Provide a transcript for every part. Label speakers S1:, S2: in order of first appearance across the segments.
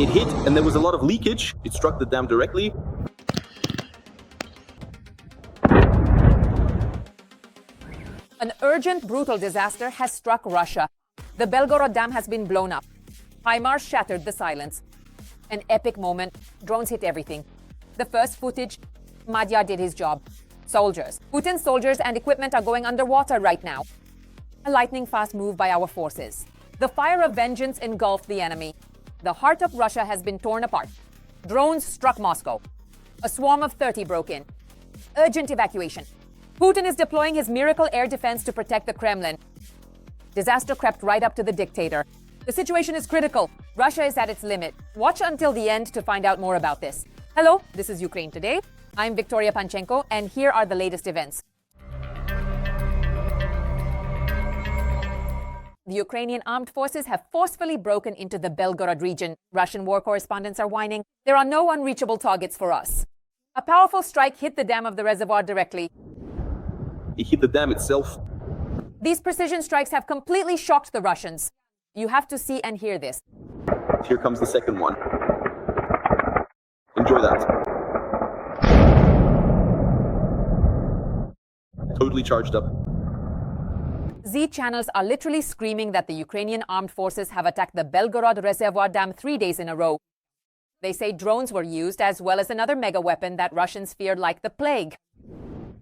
S1: It hit, and there was a lot of leakage. It struck the dam directly.
S2: An urgent, brutal disaster has struck Russia. The Belgorod dam has been blown up. HIMARS shattered the silence. An epic moment. Drones hit everything. The first footage, Madhya did his job. Soldiers. Putin's soldiers and equipment are going underwater right now. A lightning-fast move by our forces. The fire of vengeance engulfed the enemy. The heart of Russia has been torn apart. Drones struck Moscow. A swarm of 30 broke in. Urgent evacuation. Putin is deploying his miracle air defense to protect the Kremlin. Disaster crept right up to the dictator. The situation is critical. Russia is at its limit. Watch until the end to find out more about this. Hello, this is Ukraine Today. I'm Victoria Panchenko, and here are the latest events. The Ukrainian armed forces have forcefully broken into the Belgorod region. Russian war correspondents are whining. There are no unreachable targets for us. A powerful strike hit the dam of the reservoir directly.
S1: It hit the dam itself.
S2: These precision strikes have completely shocked the Russians. You have to see and hear this.
S1: Here comes the second one. Enjoy that. Totally charged up.
S2: Z channels are literally screaming that the Ukrainian armed forces have attacked the Belgorod reservoir dam 3 days in a row. They say drones were used, as well as another mega weapon that Russians feared like the plague.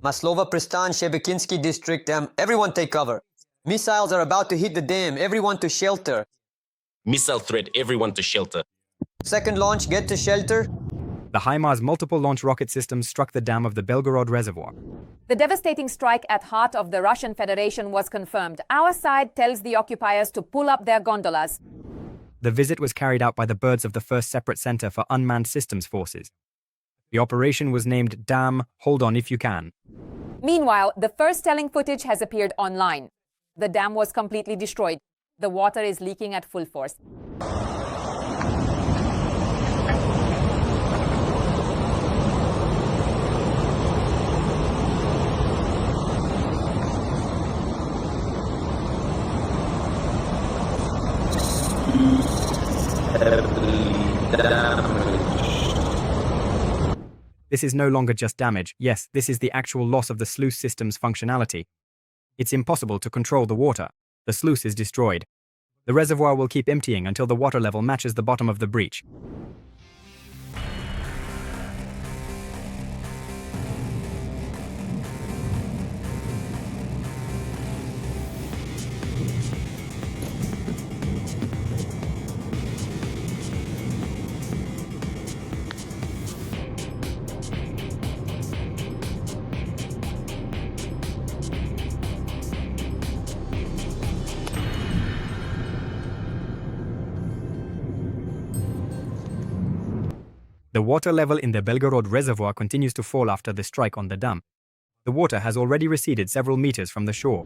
S3: Maslova Pristan, Shebekinsky district, everyone take cover. Missiles are about to hit the dam, everyone to shelter.
S4: Missile threat, everyone to shelter.
S3: Second launch, get to shelter.
S5: The HIMARS multiple launch rocket systems struck the dam of the Belgorod reservoir.
S2: The devastating strike at heart of the Russian Federation was confirmed. Our side tells the occupiers to pull up their gondolas.
S5: The visit was carried out by the birds of the 1st Separate Center for Unmanned Systems Forces. The operation was named Dam Hold On If You Can.
S2: Meanwhile, the first telling footage has appeared online. The dam was completely destroyed. The water is leaking at full force.
S5: This is no longer just damage. Yes, this is the actual loss of the sluice system's functionality. It's impossible to control the water. The sluice is destroyed. The reservoir will keep emptying until the water level matches the bottom of the breach. The water level in the Belgorod reservoir continues to fall after the strike on the dam. The water has already receded several meters from the shore.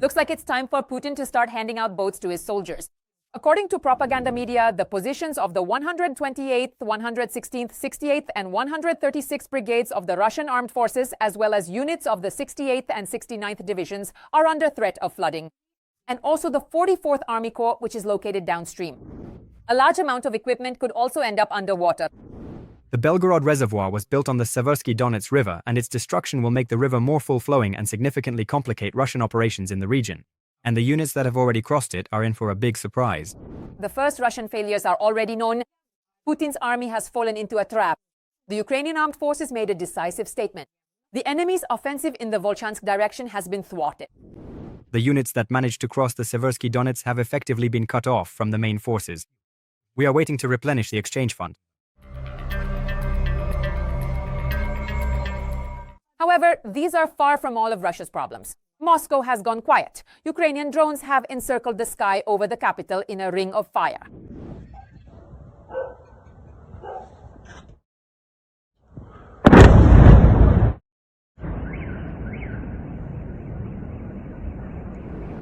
S2: Looks like it's time for Putin to start handing out boats to his soldiers. According to propaganda media, the positions of the 128th, 116th, 68th, and 136th brigades of the Russian armed forces, as well as units of the 68th and 69th divisions, are under threat of flooding. And also the 44th Army Corps, which is located downstream. A large amount of equipment could also end up underwater.
S5: The Belgorod reservoir was built on the Seversky Donets River, and its destruction will make the river more full-flowing and significantly complicate Russian operations in the region. And the units that have already crossed it are in for a big surprise.
S2: The first Russian failures are already known. Putin's army has fallen into a trap. The Ukrainian armed forces made a decisive statement. The enemy's offensive in the Volchansk direction has been thwarted.
S5: The units that managed to cross the Seversky Donets have effectively been cut off from the main forces. We are waiting to replenish the exchange fund.
S2: However, these are far from all of Russia's problems. Moscow has gone quiet. Ukrainian drones have encircled the sky over the capital in a ring of fire.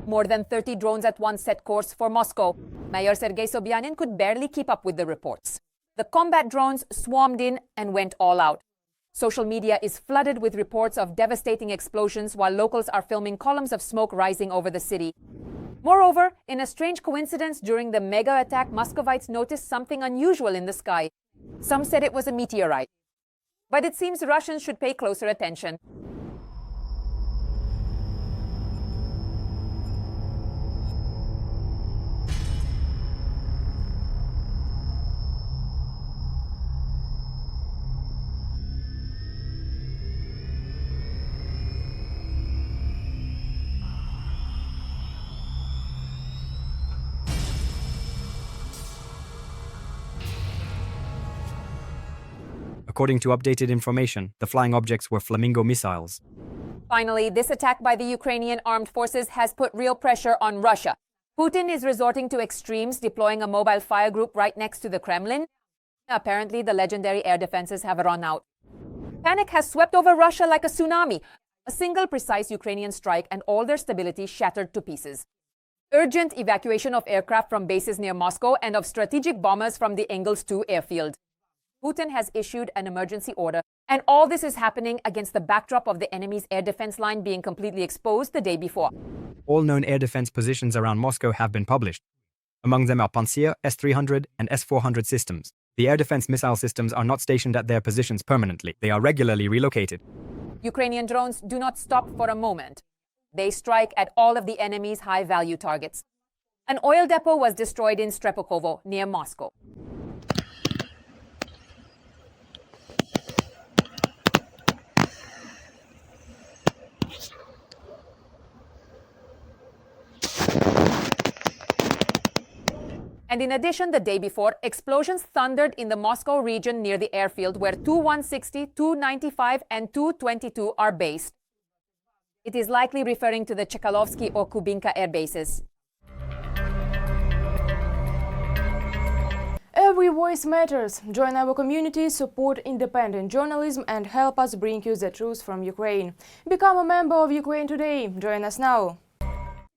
S2: More than 30 drones at once set course for Moscow. Mayor Sergei Sobyanin could barely keep up with the reports. The combat drones swarmed in and went all out. Social media is flooded with reports of devastating explosions while locals are filming columns of smoke rising over the city. Moreover, in a strange coincidence during the mega attack, Muscovites noticed something unusual in the sky. Some said it was a meteorite. But it seems Russians should pay closer attention.
S5: According to updated information, the flying objects were Flamingo missiles.
S2: Finally, this attack by the Ukrainian armed forces has put real pressure on Russia. Putin is resorting to extremes, deploying a mobile fire group right next to the Kremlin. Apparently, the legendary air defenses have run out. Panic has swept over Russia like a tsunami. A single precise Ukrainian strike and all their stability shattered to pieces. Urgent evacuation of aircraft from bases near Moscow and of strategic bombers from the Engels 2 airfield. Putin has issued an emergency order, and all this is happening against the backdrop of the enemy's air defense line being completely exposed the day before.
S5: All known air defense positions around Moscow have been published. Among them are Pantsir, S-300, and S-400 systems. The air defense missile systems are not stationed at their positions permanently. They are regularly relocated.
S2: Ukrainian drones do not stop for a moment. They strike at all of the enemy's high-value targets. An oil depot was destroyed in Strepokovo, near Moscow. And in addition, the day before, explosions thundered in the Moscow region near the airfield where Tu-160, Tu-95, and Tu-22 are based. It is likely referring to the Chekalovsky or Kubinka air bases.
S6: Every voice matters. Join our community, support independent journalism, and help us bring you the truth from Ukraine. Become a member of Ukraine today. Join us now.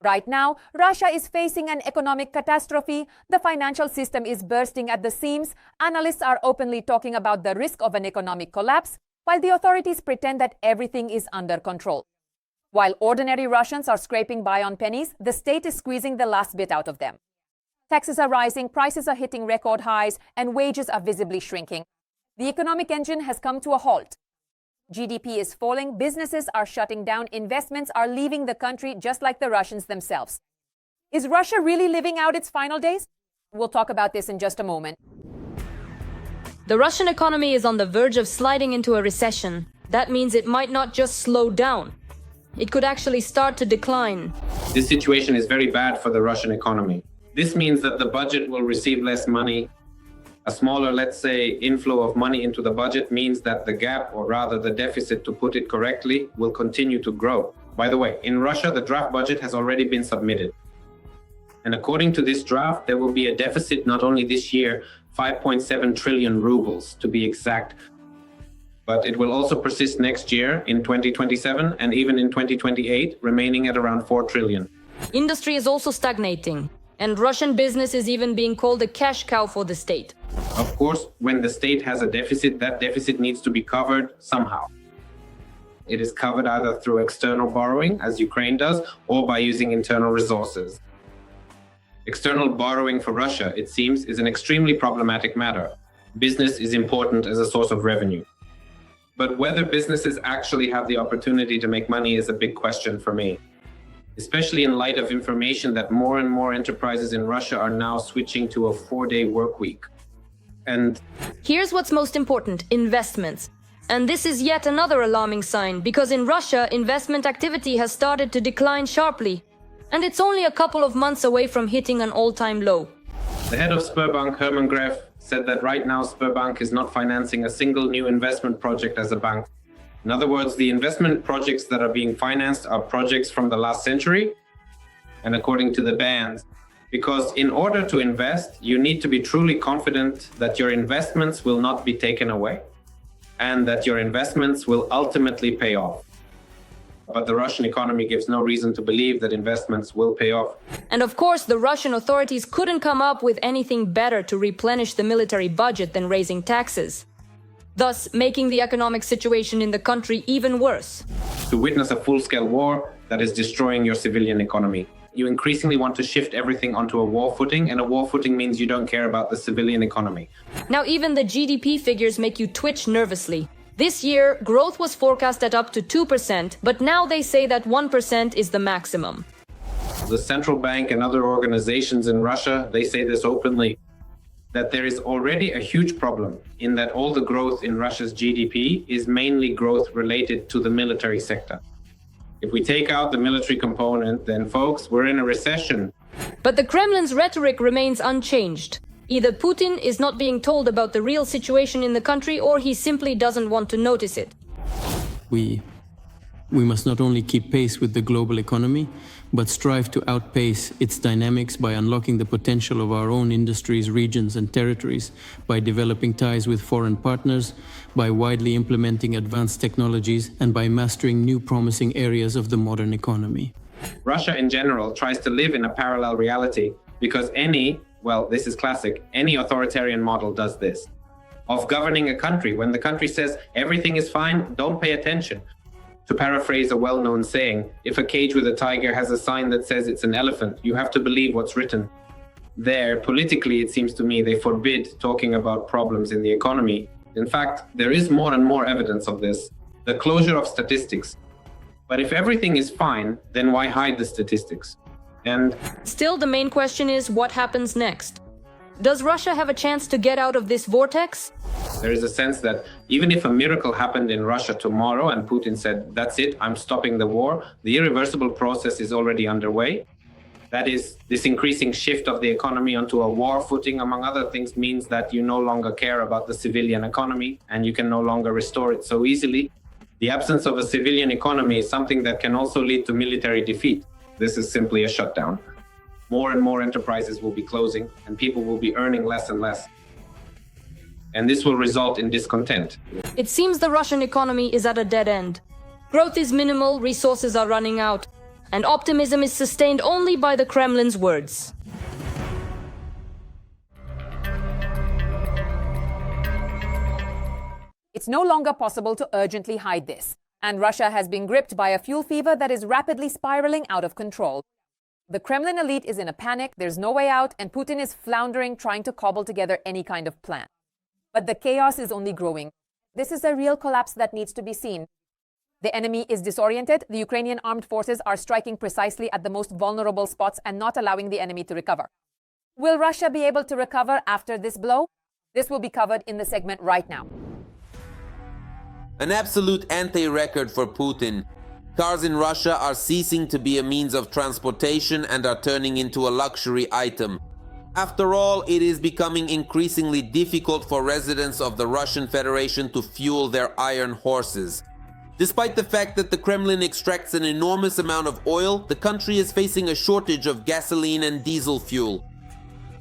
S2: Right now, Russia is facing an economic catastrophe. The financial system is bursting at the seams. Analysts are openly talking about the risk of an economic collapse, while the authorities pretend that everything is under control. While ordinary Russians are scraping by on pennies, the state is squeezing the last bit out of them. Taxes are rising, prices are hitting record highs, and wages are visibly shrinking. The economic engine has come to a halt. GDP is falling, businesses are shutting down, investments are leaving the country just like the Russians themselves. Is Russia really living out its final days? We'll talk about this in just a moment.
S7: The Russian economy is on the verge of sliding into a recession. That means it might not just slow down. It could actually start to decline.
S8: This situation is very bad for the Russian economy. This means that the budget will receive less money. A smaller, let's say, inflow of money into the budget means that the gap, or rather the deficit, to put it correctly, will continue to grow. By the way, in Russia, the draft budget has already been submitted. And according to this draft, there will be a deficit not only this year, 5.7 trillion rubles to be exact, but it will also persist next year in 2027 and even in 2028, remaining at around 4 trillion.
S7: Industry is also stagnating, and Russian business is even being called a cash cow for the state.
S8: Of course, when the state has a deficit, that deficit needs to be covered somehow. It is covered either through external borrowing, as Ukraine does, or by using internal resources. External borrowing for Russia, it seems, is an extremely problematic matter. Business is important as a source of revenue. But whether businesses actually have the opportunity to make money is a big question for me, especially in light of information that more and more enterprises in Russia are now switching to a 4-day work week. And
S7: here's what's most important: investments. And this is yet another alarming sign, because in Russia, investment activity has started to decline sharply. And it's only a couple of months away from hitting an all-time low.
S8: The head of Sberbank, Herman Gref, said that right now Sberbank is not financing a single new investment project as a bank. In other words, the investment projects that are being financed are projects from the last century, and according to the bans. Because in order to invest, you need to be truly confident that your investments will not be taken away, and that your investments will ultimately pay off. But the Russian economy gives no reason to believe that investments will pay off.
S7: And of course, the Russian authorities couldn't come up with anything better to replenish the military budget than raising taxes. thus making the economic situation in the country even worse.
S8: To witness a full-scale war that is destroying your civilian economy. You increasingly want to shift everything onto a war footing, and a war footing means you don't care about the civilian economy.
S7: Now even the GDP figures make you twitch nervously. This year, growth was forecast at up to 2%, but now they say that 1% is the maximum.
S8: The central bank and other organizations in Russia, they say this openly, that there is already a huge problem in that all the growth in Russia's GDP is mainly growth related to the military sector. If we take out the military component, then folks, we're in a recession.
S7: But the Kremlin's rhetoric remains unchanged. Either Putin is not being told about the real situation in the country, or he simply doesn't want to notice it.
S9: We must not only keep pace with the global economy, but strive to outpace its dynamics by unlocking the potential of our own industries, regions and territories, by developing ties with foreign partners, by widely implementing advanced technologies, and by mastering new promising areas of the modern economy.
S8: Russia in general tries to live in a parallel reality because this is classic, any authoritarian model does this. Of governing a country, when the country says everything is fine, don't pay attention. To paraphrase a well-known saying, if a cage with a tiger has a sign that says it's an elephant, you have to believe what's written. There, politically, it seems to me, they forbid talking about problems in the economy. In fact, there is more and more evidence of this. The closure of statistics. But if everything is fine, then why hide the statistics? And
S7: still, the main question is what happens next? Does Russia have a chance to get out of this vortex?
S8: there is a sense that even if a miracle happened in Russia tomorrow and Putin said, that's it, I'm stopping the war, the irreversible process is already underway. That is, this increasing shift of the economy onto a war footing, among other things, means that you no longer care about the civilian economy and you can no longer restore it so easily. The absence of a civilian economy is something that can also lead to military defeat. This is simply a shutdown. More and more enterprises will be closing and people will be earning less and less. And this will result in discontent.
S7: It seems the Russian economy is at a dead end. Growth is minimal, resources are running out, and optimism is sustained only by the Kremlin's words.
S2: It's no longer possible to urgently hide this, and Russia has been gripped by a fuel fever that is rapidly spiraling out of control. The Kremlin elite is in a panic, there's no way out, and Putin is floundering trying to cobble together any kind of plan. But the chaos is only growing. This is a real collapse that needs to be seen. The enemy is disoriented, the Ukrainian armed forces are striking precisely at the most vulnerable spots and not allowing the enemy to recover. Will Russia be able to recover after this blow? This will be covered in the segment right now.
S10: An absolute anti-record for Putin. Cars in Russia are ceasing to be a means of transportation and are turning into a luxury item. After all, it is becoming increasingly difficult for residents of the Russian Federation to fuel their iron horses. Despite the fact that the Kremlin extracts an enormous amount of oil, the country is facing a shortage of gasoline and diesel fuel.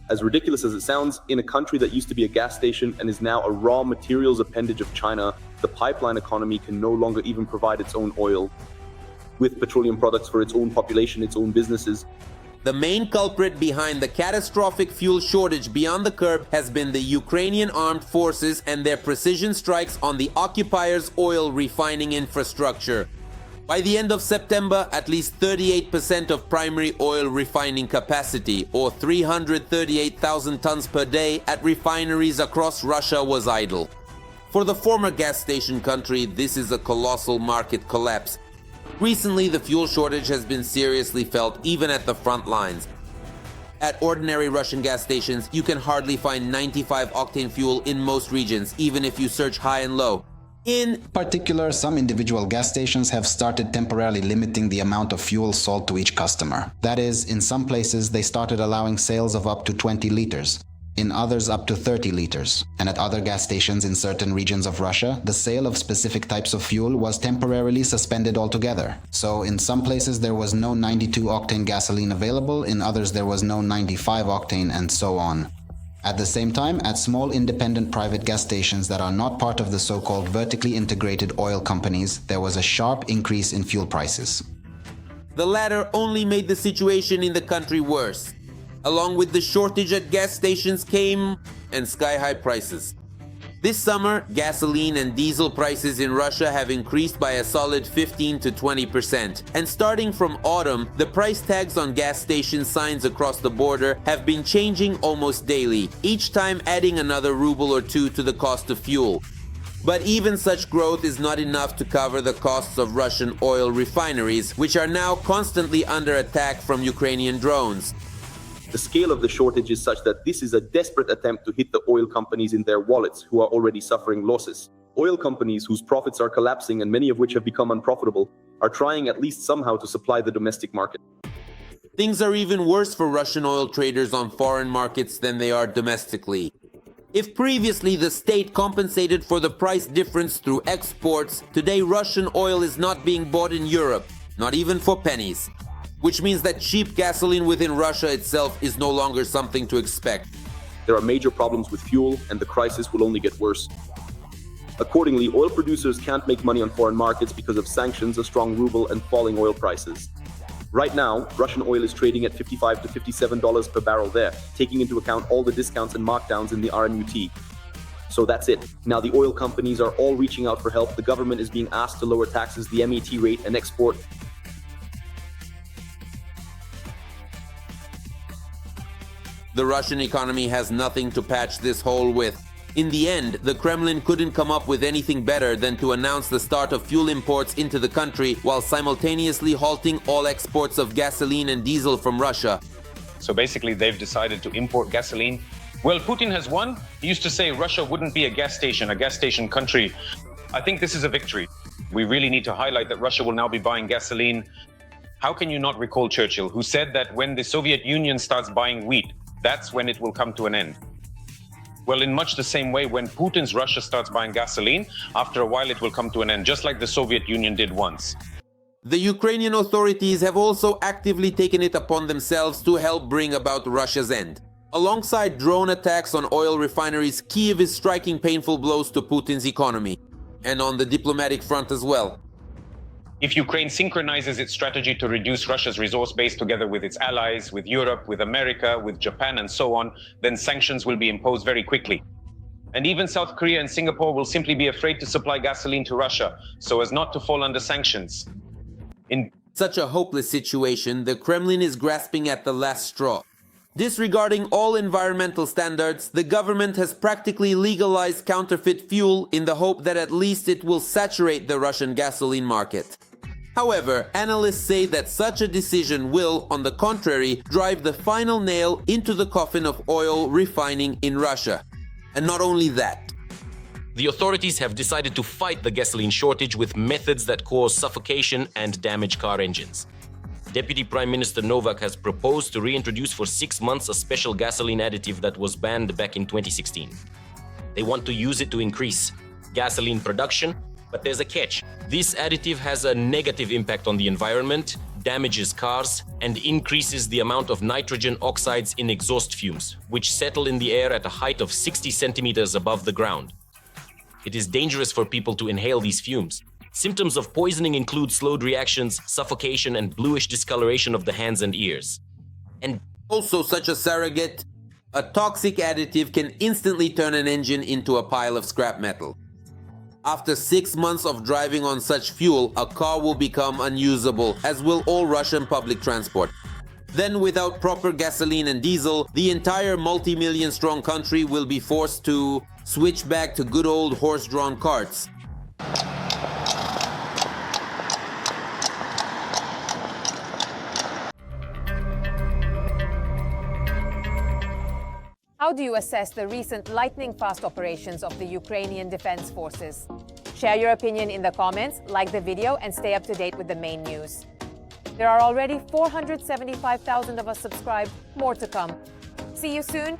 S1: As ridiculous as it sounds, in a country that used to be a gas station and is now a raw materials appendage of China, the pipeline economy can no longer even provide its own oil. With petroleum products for its own population, its own businesses.
S10: The main culprit behind the catastrophic fuel shortage beyond the curb has been the Ukrainian armed forces and their precision strikes on the occupiers' oil refining infrastructure. By the end of September, at least 38% of primary oil refining capacity, or 338,000 tons per day at refineries across Russia, was idle. For the former gas station country, this is a colossal market collapse. Recently, the fuel shortage has been seriously felt even at the front lines. At ordinary Russian gas stations, you can hardly find 95-octane fuel in most regions, even if you search high and low. In
S11: particular, some individual gas stations have started temporarily limiting the amount of fuel sold to each customer. That is, in some places they started allowing sales of up to 20 liters. In others up to 30 liters, and at other gas stations in certain regions of Russia, the sale of specific types of fuel was temporarily suspended altogether. So in some places there was no 92-octane gasoline available, in others there was no 95-octane, and so on. At the same time, at small independent private gas stations that are not part of the so-called vertically integrated oil companies, there was a sharp increase in fuel prices.
S10: The latter only made the situation in the country worse. Along with the shortage at gas stations came sky-high prices. This summer, gasoline and diesel prices in Russia have increased by a solid 15 to 20%. And starting from autumn, the price tags on gas station signs across the border have been changing almost daily, each time adding another ruble or two to the cost of fuel. But even such growth is not enough to cover the costs of Russian oil refineries, which are now constantly under attack from Ukrainian drones.
S1: The scale of the shortage is such that this is a desperate attempt to hit the oil companies in their wallets, who are already suffering losses. Oil companies whose profits are collapsing and many of which have become unprofitable are trying at least somehow to supply the domestic market.
S10: Things are even worse for Russian oil traders on foreign markets than they are domestically. If previously the state compensated for the price difference through exports, today Russian oil is not being bought in Europe, not even for pennies. Which means that cheap gasoline within Russia itself is no longer something to expect.
S1: There are major problems with fuel, and the crisis will only get worse. Accordingly, oil producers can't make money on foreign markets because of sanctions, a strong ruble, and falling oil prices. Right now, Russian oil is trading at $55 to $57 per barrel there, taking into account all the discounts and markdowns in the RMUT. So that's it. Now the oil companies are all reaching out for help. The government is being asked to lower taxes, the MET rate, and export.
S10: The Russian economy has nothing to patch this hole with. In the end, the Kremlin couldn't come up with anything better than to announce the start of fuel imports into the country while simultaneously halting all exports of gasoline and diesel from Russia.
S12: So basically, they've decided to import gasoline. Well, Putin has won. He used to say Russia wouldn't be a gas station country. I think this is a victory. We really need to highlight that Russia will now be buying gasoline. How can you not recall Churchill, who said that when the Soviet Union starts buying wheat, that's when it will come to an end? Well, in much the same way, when Putin's Russia starts buying gasoline, after a while it will come to an end, just like the Soviet Union did once.
S10: The Ukrainian authorities have also actively taken it upon themselves to help bring about Russia's end. Alongside drone attacks on oil refineries, Kyiv is striking painful blows to Putin's economy, and on the diplomatic front as well.
S12: If Ukraine synchronizes its strategy to reduce Russia's resource base together with its allies, with Europe, with America, with Japan, and so on, then sanctions will be imposed very quickly. And even South Korea and Singapore will simply be afraid to supply gasoline to Russia, so as not to fall under sanctions. In
S10: such a hopeless situation, the Kremlin is grasping at the last straw. Disregarding all environmental standards, the government has practically legalized counterfeit fuel in the hope that at least it will saturate the Russian gasoline market. However, analysts say that such a decision will, on the contrary, drive the final nail into the coffin of oil refining in Russia. And not only that.
S4: The authorities have decided to fight the gasoline shortage with methods that cause suffocation and damage car engines. Deputy Prime Minister Novak has proposed to reintroduce for 6 months a special gasoline additive that was banned back in 2016. They want to use it to increase gasoline production, but there's a catch. This additive has a negative impact on the environment, damages cars, and increases the amount of nitrogen oxides in exhaust fumes, which settle in the air at a height of 60 centimeters above the ground. It is dangerous for people to inhale these fumes. Symptoms of poisoning include slowed reactions, suffocation, and bluish discoloration of the hands and ears.
S10: And also such a surrogate, a toxic additive can instantly turn an engine into a pile of scrap metal. After 6 months of driving on such fuel, a car will become unusable, as will all Russian public transport. Then, without proper gasoline and diesel, the entire multi-million strong country will be forced to switch back to good old horse-drawn carts.
S2: How do you assess the recent lightning-fast operations of the Ukrainian Defense Forces? Share your opinion in the comments, like the video, and stay up to date with the main news. There are already 475,000 of us subscribed, more to come. See you soon.